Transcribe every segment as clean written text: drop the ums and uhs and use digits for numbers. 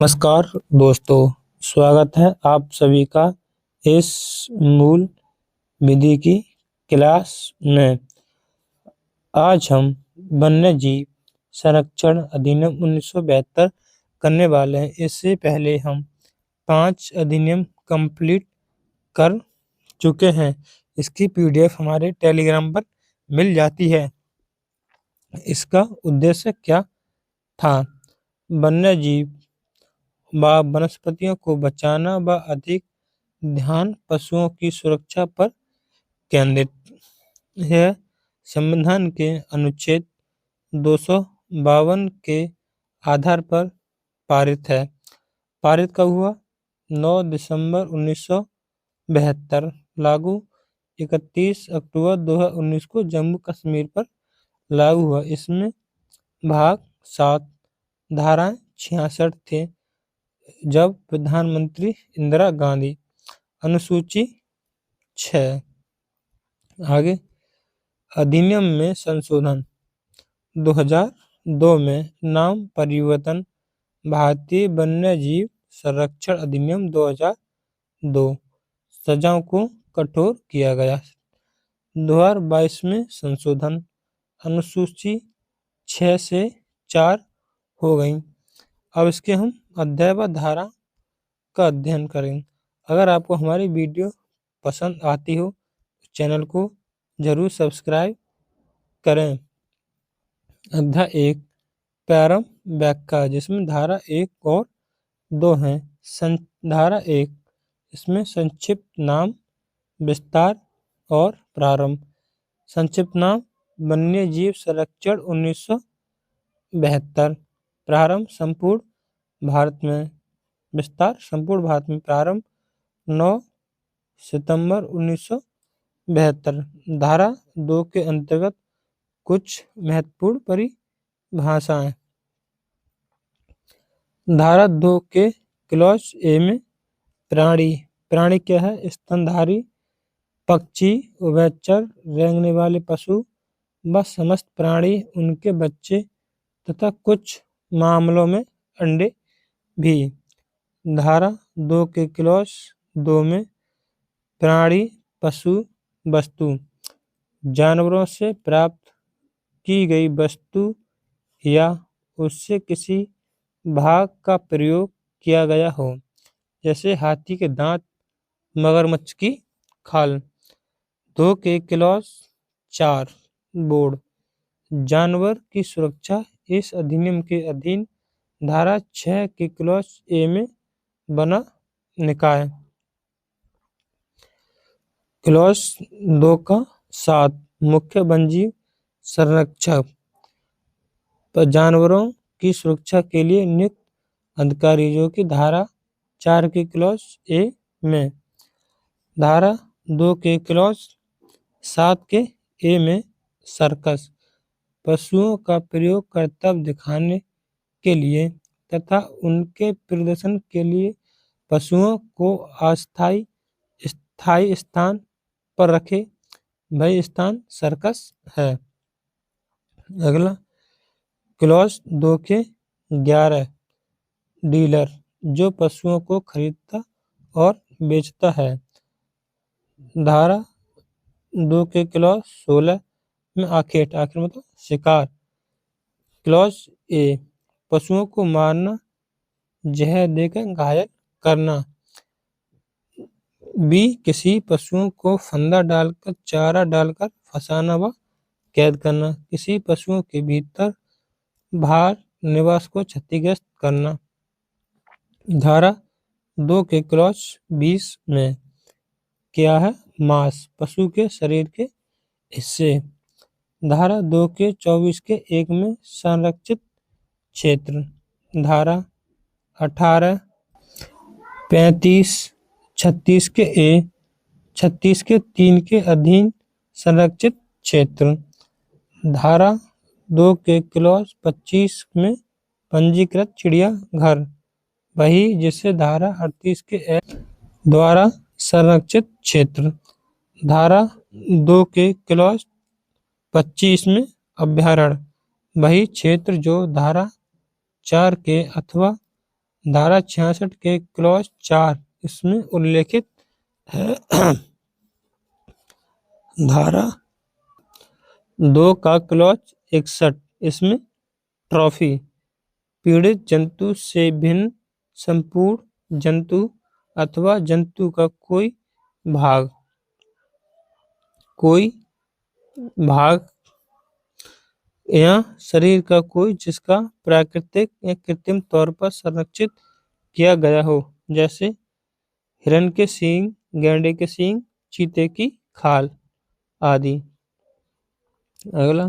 नमस्कार दोस्तों, स्वागत है आप सभी का इस मूल विधि की क्लास में। आज हम वन्यजीव संरक्षण अधिनियम 1972 करने वाले हैं। इससे पहले हम 5 अधिनियम कंप्लीट कर चुके हैं। इसकी पीडीएफ हमारे टेलीग्राम पर मिल जाती है। इसका उद्देश्य क्या था? वन्यजीव व वनस्पतियों को बचाना व अधिक ध्यान पशुओं की सुरक्षा पर केंद्रित है। संविधान के अनुच्छेद 252 के आधार पर पारित है। पारित कब हुआ? 9 दिसंबर 1972। लागू 31 अक्टूबर 2019 को जम्मू कश्मीर पर लागू हुआ। इसमें भाग 7 धाराएं 66 थे जब प्रधानमंत्री इंदिरा गांधी। अनुसूची 6। आगे अधिनियम में संशोधन 2002 में नाम परिवर्तन भारतीय वन्यजीव संरक्षण अधिनियम 2002। सजाओं को कठोर किया गया। 2022 में संशोधन अनुसूची 6 से 4 हो गई। अब इसके हम अध्याय व धारा का अध्ययन करेंगे। अगर आपको हमारी वीडियो पसंद आती हो तो चैनल को जरूर सब्सक्राइब करें। अध्याय 1 प्रारंभ व्याख्या, जिसमें धारा 1 और 2 हैं। धारा 1 इसमें संक्षिप्त नाम, विस्तार और प्रारंभ। संक्षिप्त नाम वन्यजीव संरक्षण 1972। प्रारंभ संपूर्ण भारत में। विस्तार संपूर्ण भारत में। प्रारंभ 9 सितंबर 1972। धारा 2 के अंतर्गत कुछ महत्वपूर्ण परिभाषाएं। धारा 2 के क्लॉज ए में प्राणी क्या है? स्तनधारी पक्षी, उभयचर, रेंगने वाले पशु व समस्त प्राणी, उनके बच्चे तथा कुछ मामलों में अंडे भी। धारा 2 के क्लॉज 2 में प्राणी, पशु, वस्तु, जानवरों से प्राप्त की गई वस्तु या उससे किसी भाग का प्रयोग किया गया हो, जैसे हाथी के दांत, मगरमच्छ की खाल। 2 के क्लॉज 4 बोर्ड, जानवर की सुरक्षा इस अधिनियम के अधीन धारा 6 के क्लॉज ए में बना निकाय। क्लॉज 2 का 7 मुख्य वन्यजीव संरक्षक, जानवरों की सुरक्षा के लिए नियुक्त अधिकारी, जो कि धारा 4 के क्लॉज ए में। धारा 2 के क्लॉज 7 के ए में सर्कस, पशुओं का प्रयोग कर्तव्य दिखाने के लिए तथा उनके प्रदर्शन के लिए पशुओं को स्थायी स्थान पर रखे वही स्थान सर्कस है। अगला क्लॉज 2 के 11 डीलर, जो पशुओं को खरीदता और बेचता है। धारा 2 के क्लॉज 16 में आखेट मतलब शिकार। क्लॉज ए पशुओं को मारना, जहर देकर घायल करना। बी किसी पशुओं को फंदा डालकर, चारा डालकर फंसाना व कैद करना। किसी पशुओं के भीतर बाहर निवास को क्षतिग्रस्त करना। धारा 2 के क्लॉज 20 में क्या है? मांस, पशु के शरीर के हिस्से। धारा 2 के 24 के 1 में संरक्षित क्षेत्र। धारा 18, 35, 36 के 36 के 3 के अधीन संरक्षित क्षेत्र। धारा 2 के क्लॉज 25 में पंजीकृत चिड़ियाघर, वही जिसे धारा 38 के द्वारा संरक्षित क्षेत्र। धारा 2 के क्लॉज 25 में अभयारण्य, वही क्षेत्र जो धारा 4 के अथवा धारा 66 के क्लॉज 4 इसमें उल्लेखित है। धारा 2 का क्लॉज 61 इसमें ट्रॉफी पीड़ित जंतु से भिन्न संपूर्ण जंतु अथवा जंतु का कोई भाग या शरीर का कोई जिसका प्राकृतिक या कृत्रिम तौर पर संरक्षित किया गया हो, जैसे हिरण के सींग, गैंडे के सींग, चीते की खाल आदि। अगला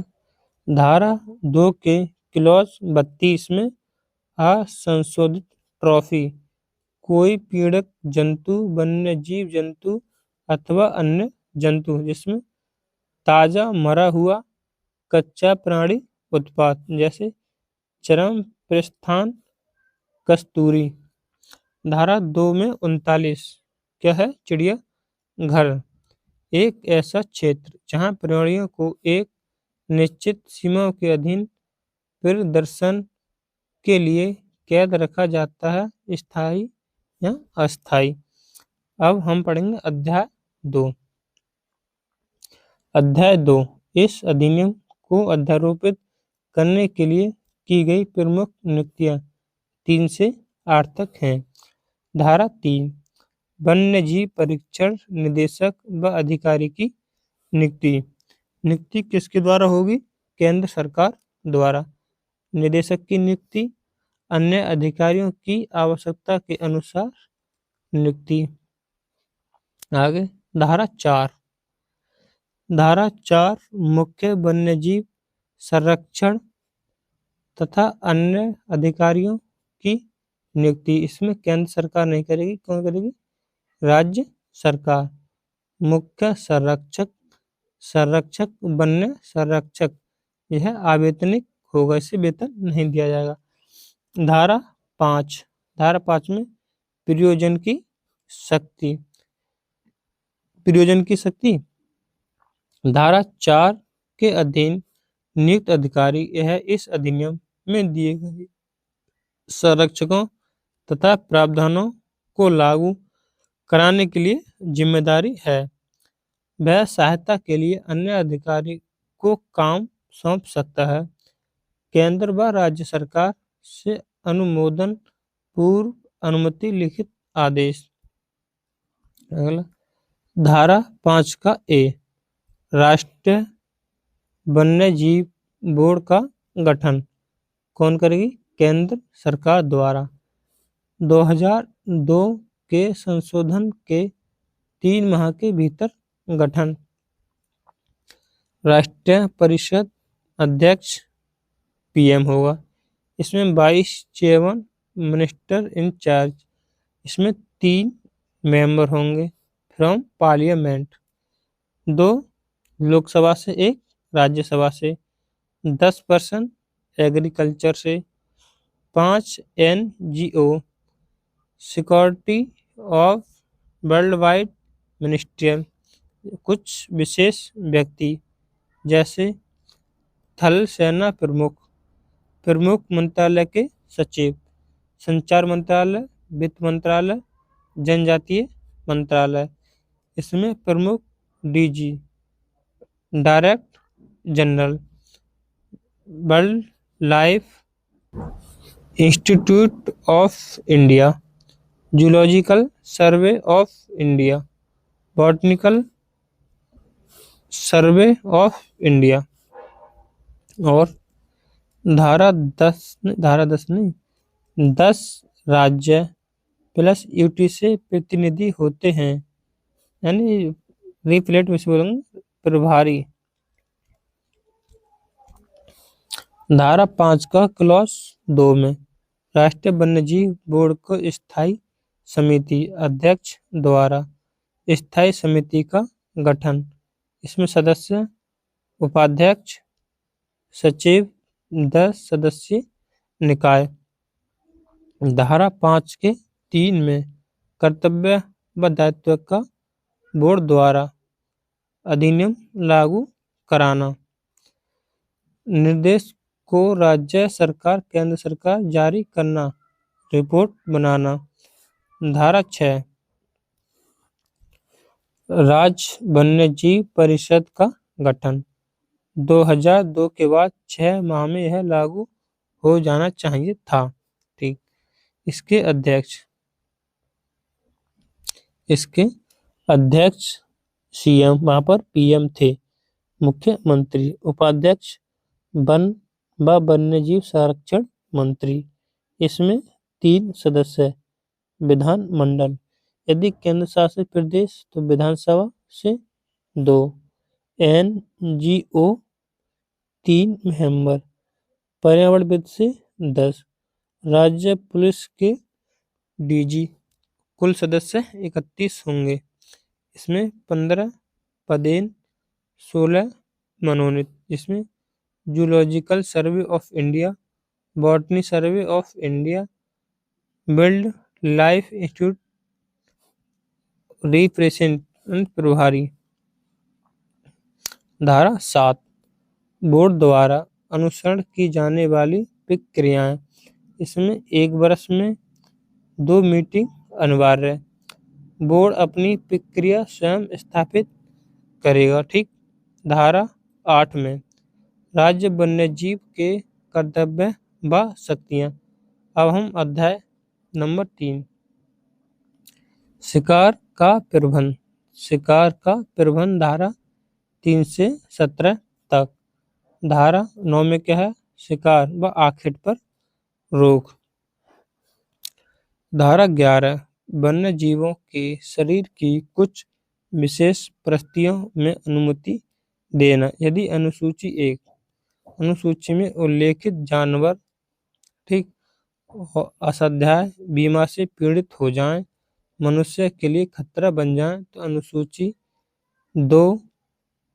धारा 2 के क्लॉज 32 में असंशोधित ट्रॉफी कोई पीड़क जंतु, वन्य जीव जंतु अथवा अन्य जंतु जिसमें ताजा मरा हुआ कच्चा प्राणी उत्पाद, जैसे चरम प्रस्थान कस्तूरी। धारा 2 में 39 क्या है? चिड़िया घर एक ऐसा क्षेत्र जहां प्राणियों को एक निश्चित सीमाओं के अधीन प्रदर्शन के लिए कैद रखा जाता है, स्थायी या अस्थायी। अब हम पढ़ेंगे अध्याय 2। अध्याय 2 इस अधिनियम को अध्यारोपित करने के लिए की गई प्रमुख नियुक्तियां 3 से 8 तक हैं। धारा 3 वन्यजीव परीक्षण निदेशक व अधिकारी की नियुक्ति किसके द्वारा होगी? केंद्र सरकार द्वारा। निदेशक की नियुक्ति अन्य अधिकारियों की आवश्यकता के अनुसार नियुक्ति। आगे धारा 4 मुख्य वन्यजीव संरक्षण तथा अन्य अधिकारियों की नियुक्ति इसमें केंद्र सरकार नहीं करेगी, कौन करेगी? राज्य सरकार। मुख्य संरक्षक वन्य संरक्षक यह अवैतनिक होगा, इसे वेतन नहीं दिया जाएगा। धारा 5 में प्रयोजन की शक्ति धारा 4 के अधीन नियुक्त अधिकारी यह इस अधिनियम में दिए गए संरक्षकों तथा प्रावधानों को लागू कराने के लिए जिम्मेदारी है। वह सहायता के लिए अन्य अधिकारी को काम सौंप सकता है। केंद्र व राज्य सरकार से अनुमोदन पूर्व अनुमति लिखित आदेश। अगला धारा 5 का ए राष्ट्रीय वन्यजीव बोर्ड का गठन कौन करेगी? केंद्र सरकार द्वारा। 2002 के संशोधन के 3 माह के भीतर गठन। राष्ट्रीय परिषद अध्यक्ष पीएम होगा। इसमें 22 चेयरमैन मिनिस्टर इन चार्ज। इसमें 3 मेंबर होंगे फ्रॉम पार्लियामेंट, 2 लोकसभा से, 1 राज्यसभा से, 10 पर्सन एग्रीकल्चर से, 5 NGO security of world wide ministerial कुछ विशेष व्यक्ति जैसे थल सेना प्रमुख मंत्रालय के सचिव, संचार मंत्रालय, वित्त मंत्रालय, जनजातीय मंत्रालय। इसमें प्रमुख DG direct general, world life institute of India, zoological survey of India, botanical survey of India. और धारा 10 नहीं, 10 राज्य प्लस यूटी से प्रतिनिधि होते हैं, यानी रिप्लेट में बोलेंगे प्रभारी। धारा 5 का क्लॉज 2 में राष्ट्रीय वन्यजीव बोर्ड को स्थायी समिति अध्यक्ष द्वारा स्थायी समिति का गठन। इसमें सदस्य, उपाध्यक्ष, सचिव, 10 सदस्यीय निकाय। धारा 5 के 3 में कर्तव्य व दायित्व का बोर्ड द्वारा अधिनियम लागू कराना। निर्देश को राज्य सरकार, केंद्र सरकार जारी करना, रिपोर्ट बनाना। धारा 6 राज्य वन्यजीव परिषद का गठन। 2002 के बाद 6 माह में यह लागू हो जाना चाहिए था। ठीक, इसके अध्यक्ष सीएम, वहां पर पीएम थे, मुख्यमंत्री, उपाध्यक्ष वन व वन्यजीव संरक्षण मंत्री। इसमें 3 सदस्य, विधानमंडल, यदि केंद्र शासित प्रदेश तो विधानसभा से 2, एनजीओ 3 मेंबर, पर्यावरणविद से 10, राज्य पुलिस के डीजी। कुल सदस्य 31 होंगे। इसमें 15 पदेन, 16 मनोनीत, जिसमें zoological survey of India, botany survey of India, wild life institute representative प्रभारी। धारा 7 बोर्ड द्वारा अनुसरण की जाने वाली प्रक्रियाएं। इसमें 1 वर्ष में 2 मीटिंग अनिवार्य है। बोर्ड अपनी प्रक्रिया स्वयं स्थापित करेगा। ठीक, धारा 8 में राज्य वन्यजीव के कर्तव्य व शक्तियां। अब हम अध्याय नंबर 3 शिकार का प्रबंधन। शिकार का प्रबंधन धारा 3 से 17 तक। धारा 9 में क्या है? शिकार व आखेट पर रोक। धारा 11 वन्य जीवों के शरीर की कुछ विशेष परिस्थितियों में अनुमति देना। यदि अनुसूची 1 अनुसूची में उल्लेखित जानवर, ठीक, असाध्य बीमार से पीड़ित हो जाएं, मनुष्य के लिए खतरा बन जाएं, तो अनुसूची 2,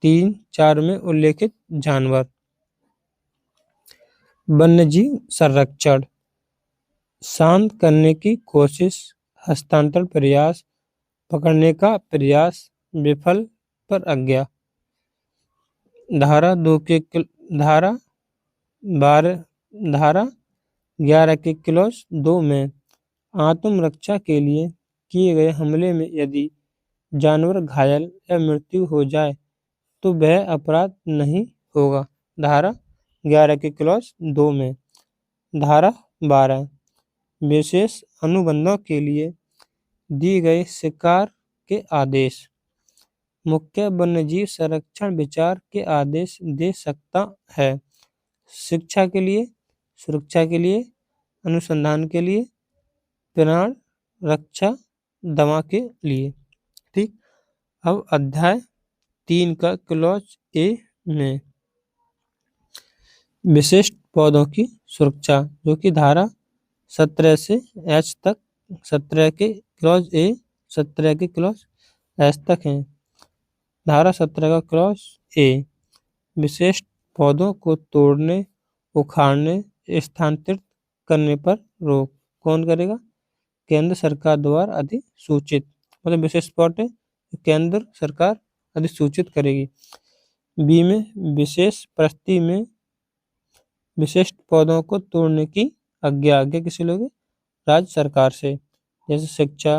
3, 4 में उल्लेखित जानवर। वन्यजीव संरक्षण, शांत करने की कोशिश, हस्तांतरण प्रयास, पकड़ने का प्रयास, विफल पर आज्ञा। धारा 11 के क्लॉज 2 में आत्मरक्षा के लिए किए गए हमले में यदि जानवर घायल या मृत्यु हो जाए तो वह अपराध नहीं होगा। धारा 11 के क्लॉज 2 में। धारा 12 विशेष अनुबंधों के लिए दिए गए शिकार के आदेश। मुख्य वन्यजीव संरक्षण विचार के आदेश दे सकता है। शिक्षा के लिए, सुरक्षा के लिए, अनुसंधान के लिए, प्राण रक्षा, दवा के लिए। ठीक, अब अध्याय 3 का क्लॉज ए में विशिष्ट पौधों की सुरक्षा, जो कि धारा 17 से एच तक, 17 के क्लॉज ए, 17 के क्लॉज एच तक है। धारा 17 का क्लॉज ए विशिष्ट पौधों को तोड़ने, उखाड़ने, स्थानांतरित करने पर रोक। कौन करेगा? केंद्र सरकार द्वारा अधिसूचित, मतलब विशिष्ट पौधे केंद्र सरकार अधिसूचित करेगी। बी में विशेष परिस्थिति में विशिष्ट पौधों को तोड़ने की आज्ञा किसे लोगे? राज्य सरकार से, जैसे शिक्षा,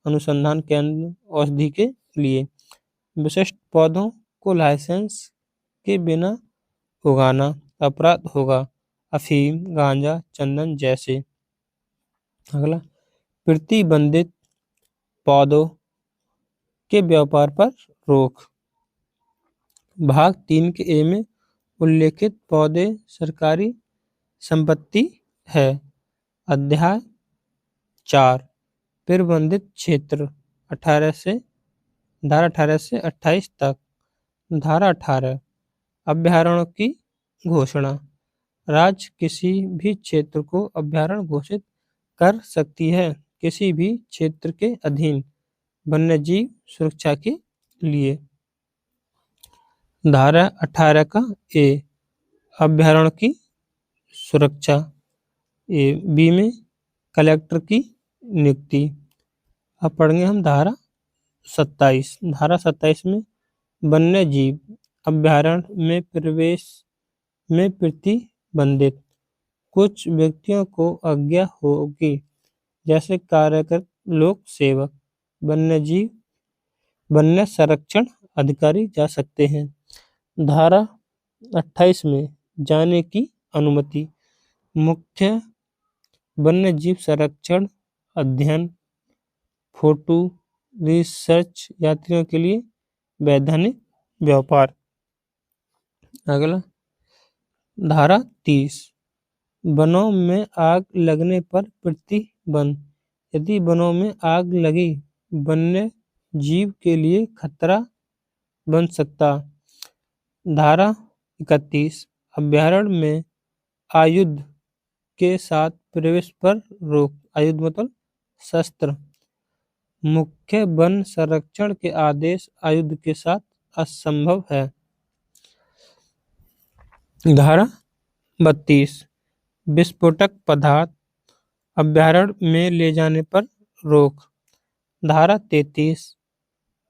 अनुसंधान केंद्र, औषधि के लिए। विशिष्ट पौधों को लाइसेंस के बिना उगाना अपराध होगा। अफीम, गांजा, चंदन जैसे। अगला, प्रतिबंधित पौधों के व्यापार पर रोक। भाग 3 के ए में उल्लेखित पौधे सरकारी संपत्ति है। अध्याय 4 प्रतिबंधित क्षेत्र, धारा 18 से 28 तक। धारा 18 अभयारण्य की घोषणा। राज्य किसी भी क्षेत्र को अभयारण्य घोषित कर सकती है, किसी भी क्षेत्र के अधीन वन्यजीव सुरक्षा के लिए। धारा 18 का ए अभयारण्य की सुरक्षा। ए बी में कलेक्टर की नियुक्ति। अब पढ़ेंगे हम धारा 27। धारा 27 में वन्य जीव अभयारण्य में प्रवेश में प्रतिबंधित। कुछ व्यक्तियों को आज्ञा होगी जैसे कार्यरत लोक सेवक, वन्य संरक्षण अधिकारी जा सकते हैं। धारा 28 में जाने की अनुमति। मुख्य वन्य जीव संरक्षण अध्ययन, फोटो रिसर्च यात्रियों के लिए वैधानिक व्यापार। अगला धारा 30 वनों में आग लगने पर प्रतिबंध। यदि वनों में आग लगी वन्य जीव के लिए खतरा बन सकता। धारा 31 अभ्यारण्य में आयुध के साथ प्रवेश पर रोक। आयुध मतलब शस्त्र। मुख्य वन संरक्षण के आदेश आयुध के साथ असंभव है। धारा 32 विस्फोटक पदार्थ अभ्यारण्य में ले जाने पर रोक। धारा 33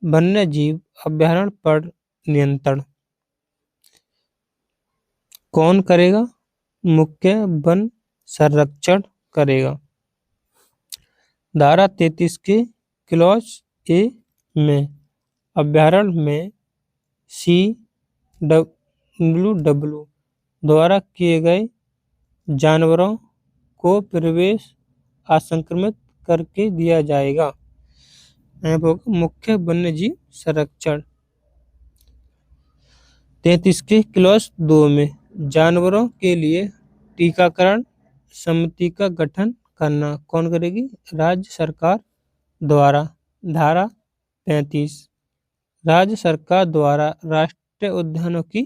वन्य जीव अभ्यारण्य पर नियंत्रण कौन करेगा? मुख्य वन संरक्षण करेगा। धारा 33 के क्लॉज ए में अभ्यारण्य में CWW द्वारा किए गए जानवरों को प्रवेश असंक्रमित करके दिया जाएगा। मुख्य वन्यजीव संरक्षण। 33 के क्लॉज 2 में जानवरों के लिए टीकाकरण समिति का गठन करना कौन करेगी? राज्य सरकार द्वारा। धारा 35 राज्य सरकार द्वारा राष्ट्रीय उद्यानों की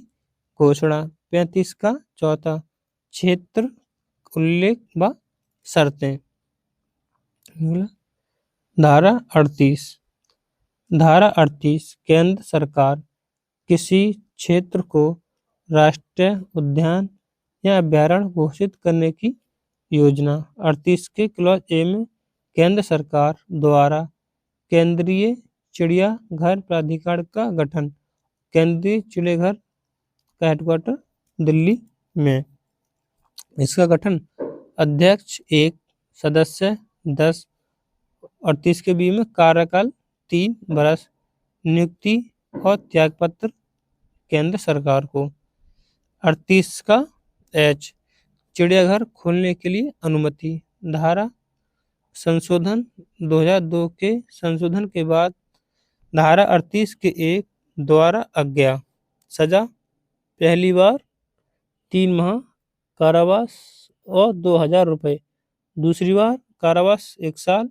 घोषणा। 35 का चौथा क्षेत्र उल्लेख व शर्तें। धारा 38 केंद्र सरकार किसी क्षेत्र को राष्ट्रीय उद्यान या अभ्यारण्य घोषित करने की योजना। 38 के क्लॉज ए में केंद्र सरकार द्वारा केंद्रीय चिड़ियाघर प्राधिकरण का गठन। केंद्रीय चिड़ियाघर का हेडक्वार्टर दिल्ली में। इसका गठन अध्यक्ष 1 सदस्य 10। 38 के बी में कार्यकाल 3 वर्ष। नियुक्ति और त्यागपत्र केंद्र सरकार को। 38 का एच चिड़ियाघर खोलने के लिए अनुमति। धारा संशोधन 2002 के संशोधन के बाद धारा 38 के 1 द्वारा आज्ञा सजा पहली बार 3 माह कारावास और 2000 रुपए। दूसरी बार कारावास 1 साल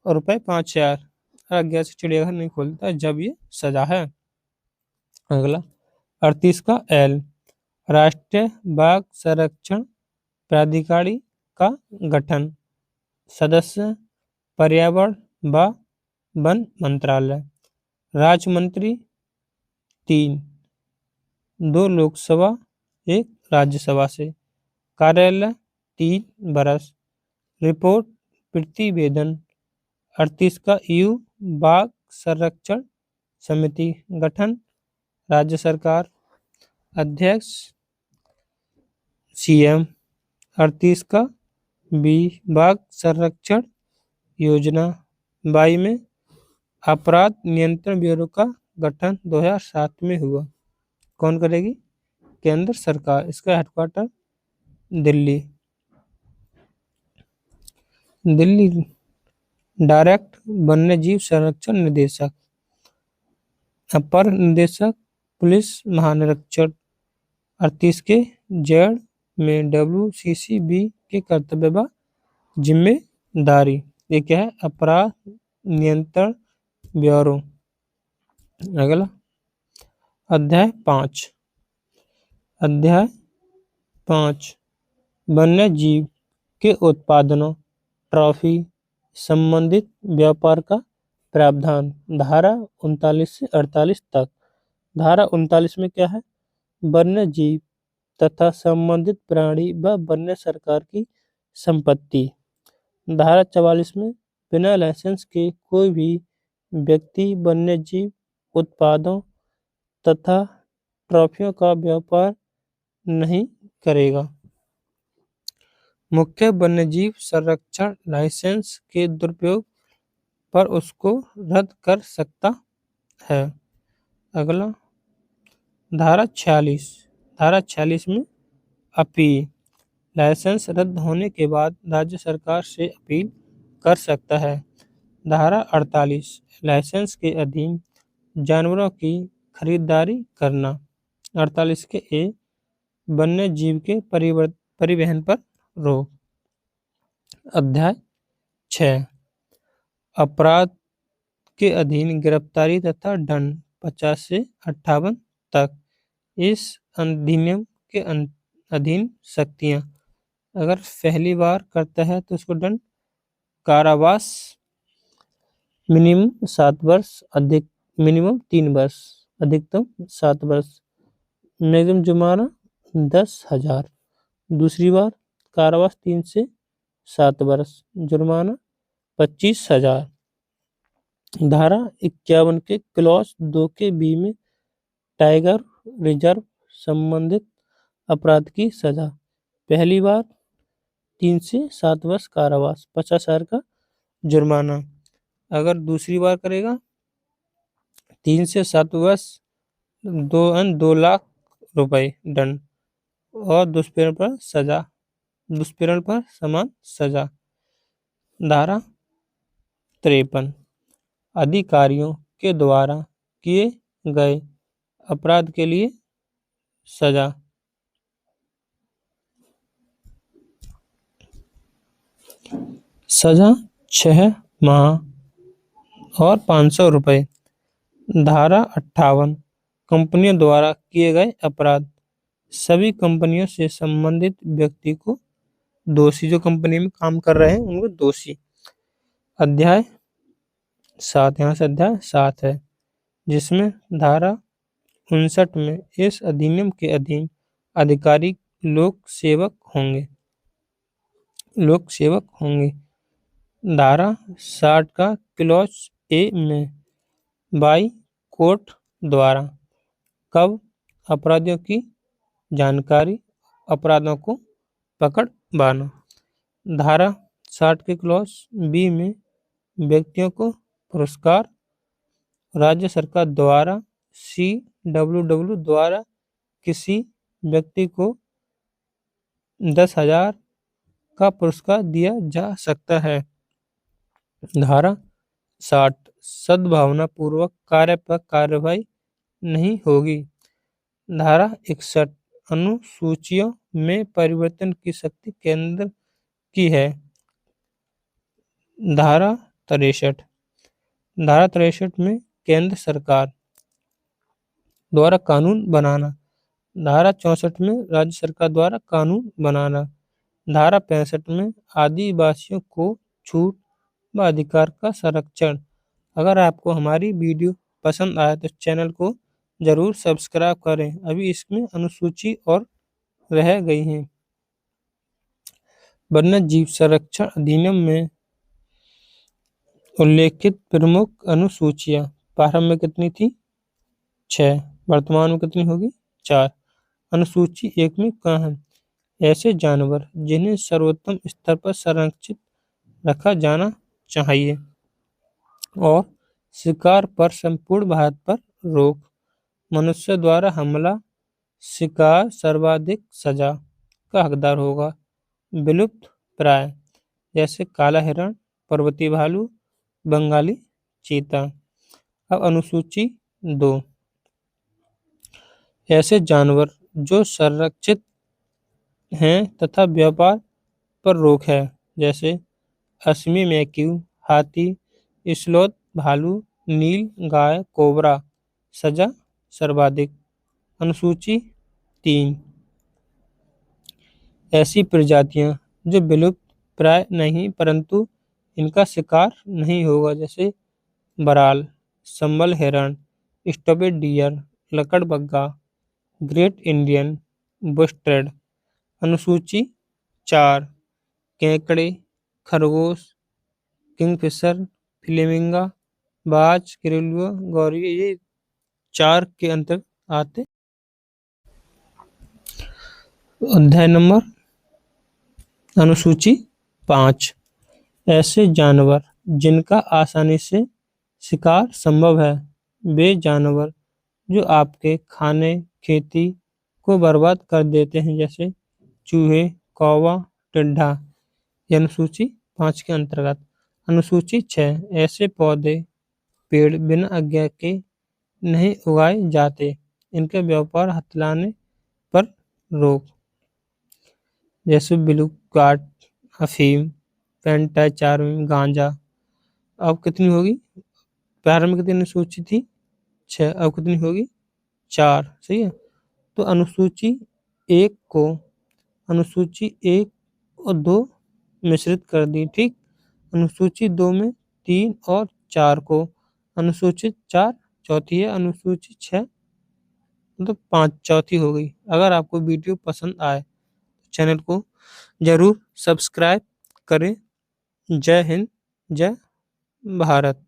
और रुपए 5000। आज्ञा से चिड़ियाघर नहीं खोलता जब ये सजा है। अगला 38 का एल राष्ट्रीय बाघ संरक्षण प्राधिकारी का गठन। सदस्य पर्यावरण व वन मंत्रालय। राज्य मंत्री 3 2 लोकसभा 1 राज्यसभा से। कार्यालय 3 वर्ष। रिपोर्ट प्रतिवेदन। 38 का यू बाघ संरक्षण समिति गठन राज्य सरकार। अध्यक्ष CM। 38 का बी बाघ संरक्षण योजना 22 में अपराध नियंत्रण ब्यूरो का गठन 2007 में हुआ। कौन करेगी? केंद्र सरकार। इसका हेडक्वार्टर दिल्ली। दिल्ली डायरेक्ट वन्यजीव संरक्षण निदेशक। अपर निदेशक पुलिस महानिरीक्षक। 38 के जेड में WCCB के कर्तव्य व जिम्मेदारी। ये क्या है? अपराध नियंत्रण ब्यूरो। अगला अध्याय 5 वन्य जीव के उत्पादनों ट्रॉफी संबंधित व्यापार का प्रावधान। धारा 39 से 48 तक। धारा 39 में क्या है? वन्य जीव तथा संबंधित प्राणी व वन्य सरकार की संपत्ति। धारा 44 में बिना लाइसेंस के कोई भी व्यक्ति वन्य जीव उत्पादों तथा ट्रॉफियों का व्यापार नहीं करेगा। मुख्य वन्यजीव संरक्षण लाइसेंस के दुरुपयोग पर उसको रद्द कर सकता है। अगला धारा 46 में अपील। लाइसेंस रद्द होने के बाद राज्य सरकार से अपील कर सकता है। धारा 48 लाइसेंस के अधीन जानवरों की खरीदारी करना। 48 के ए वन्य जीव के परिवहन पर रोक। अध्याय 6 अपराध के अधीन गिरफ्तारी तथा दंड 50 से 58 तक। इस अधिनियम के अधीन शक्तियां। अगर पहली बार करता है तो उसको दंड कारावास मिनिमम 7 वर्ष, मिनिमम 3 वर्ष, अधिकतम 7 वर्ष, मैक्सिमम जुर्माना 10,000। दूसरी बार कारावास 3 से 7 वर्ष, जुर्माना 25,000। धारा 51 के क्लॉज 2 के बी में टाइगर रिजर्व संबंधित अपराध की सजा। पहली बार 3 से 7 वर्ष कारावास, 50,000 का जुर्माना। अगर दूसरी बार करेगा 3 से 7 वर्ष, 2 लाख रुपए दंड और दुष्प्रेरण पर समान सजा। धारा 53 अधिकारियों के द्वारा किए गए अपराध के लिए सजा। सजा 6 माह और 500 रुपए। धारा 58 कंपनियों द्वारा किए गए अपराध। सभी कंपनियों से संबंधित व्यक्ति को दोषी, जो कंपनी में काम कर रहे हैं उनको दोषी। अध्याय 7, यहाँ से अध्याय 7 है, जिसमें धारा 59 में इस अधिनियम के अधीन अधिकारी लोक सेवक होंगे। धारा 60 का क्लॉज ए में बाई कोर्ट द्वारा कब अपराधियों की जानकारी, अपराधों को पकड़वाना। धारा 60 के क्लॉज बी में व्यक्तियों को पुरस्कार राज्य सरकार द्वारा CWW द्वारा किसी व्यक्ति को 10,000 का पुरस्कार दिया जा सकता है। धारा 60 सद्भावना पूर्वक कार्य पर कार्रवाई नहीं होगी। धारा 61 अनुसूचियों में परिवर्तन की शक्ति केंद्र की है। धारा 63 में केंद्र सरकार द्वारा कानून बनाना। धारा 64 में राज्य सरकार द्वारा कानून बनाना। धारा 65 में आदिवासियों को छूट व अधिकार का संरक्षण। अगर आपको हमारी वीडियो पसंद आए तो चैनल को जरूर सब्सक्राइब करें। अभी इसमें अनुसूची और रह गई हैं। वन्य जीव संरक्षण अधिनियम में उल्लेखित प्रमुख अनुसूचियां प्रारंभ में कितनी थी? 6, वर्तमान में कितनी होगी? 4। अनुसूची 1 में कहाँ है? ऐसे जानवर जिन्हें सर्वोत्तम स्तर पर संरक्षित रखा जाना चाहिए और शिकार पर संपूर्ण भारत पर रोक। मनुष्य द्वारा हमला, शिकार सर्वाधिक सजा का हकदार होगा। विलुप्त प्राय जैसे काला हिरण, पर्वतीय भालू, बंगाली चीता। अब अनुसूची 2 ऐसे जानवर जो संरक्षित हैं तथा व्यापार पर रोक है, जैसे असमी मैक्यू, हाथी, स्लोथ, भालू, नील गाय, कोबरा। सजा सर्वाधिक। अनुसूची 3 ऐसी प्रजातियां जो विलुप्त प्राय नहीं परंतु इनका शिकार नहीं होगा, जैसे बराल, संबल हिरण, स्टॉपेड डियर, लकड़बग्गा, ग्रेट इंडियन बुशटेड। अनुसूची 4 केकड़े, खरगोश, किंगफिशर, फ्लेमिंगा, बाज, किरिल्लुआ, गौरैया, ये 4 के अंतर्गत आते। अध्याय नंबर अनुसूची 5, ऐसे जानवर जिनका आसानी से शिकार संभव है। वे जानवर जो आपके खाने खेती को बर्बाद कर देते हैं, जैसे चूहे, कौवा, टिड्डा। ये अनुसूची 5 के अंतर्गत। अनुसूची 6, ऐसे पौधे पेड़ बिना आज्ञा के नहीं उगाए जाते, इनके व्यापार हथियाने पर रोक। जैसे ब्लू कार्ट, अफीम, पेंटाचार्म, गांजा। अब कितनी होगी? प्रारंभ में कितनी अनुसूची थी? 6। अब कितनी होगी? 4। सही है। तो अनुसूची 1 और 2 मिश्रित कर दी। ठीक। अनुसूची 2 में 3 और 4 को। अनुसूची 4 चौथी है। अनुसूची 6 मतलब 5 चौथी हो गई। अगर आपको वीडियो पसंद आए तो चैनल को जरूर सब्सक्राइब करें। जय हिंद, जय भारत।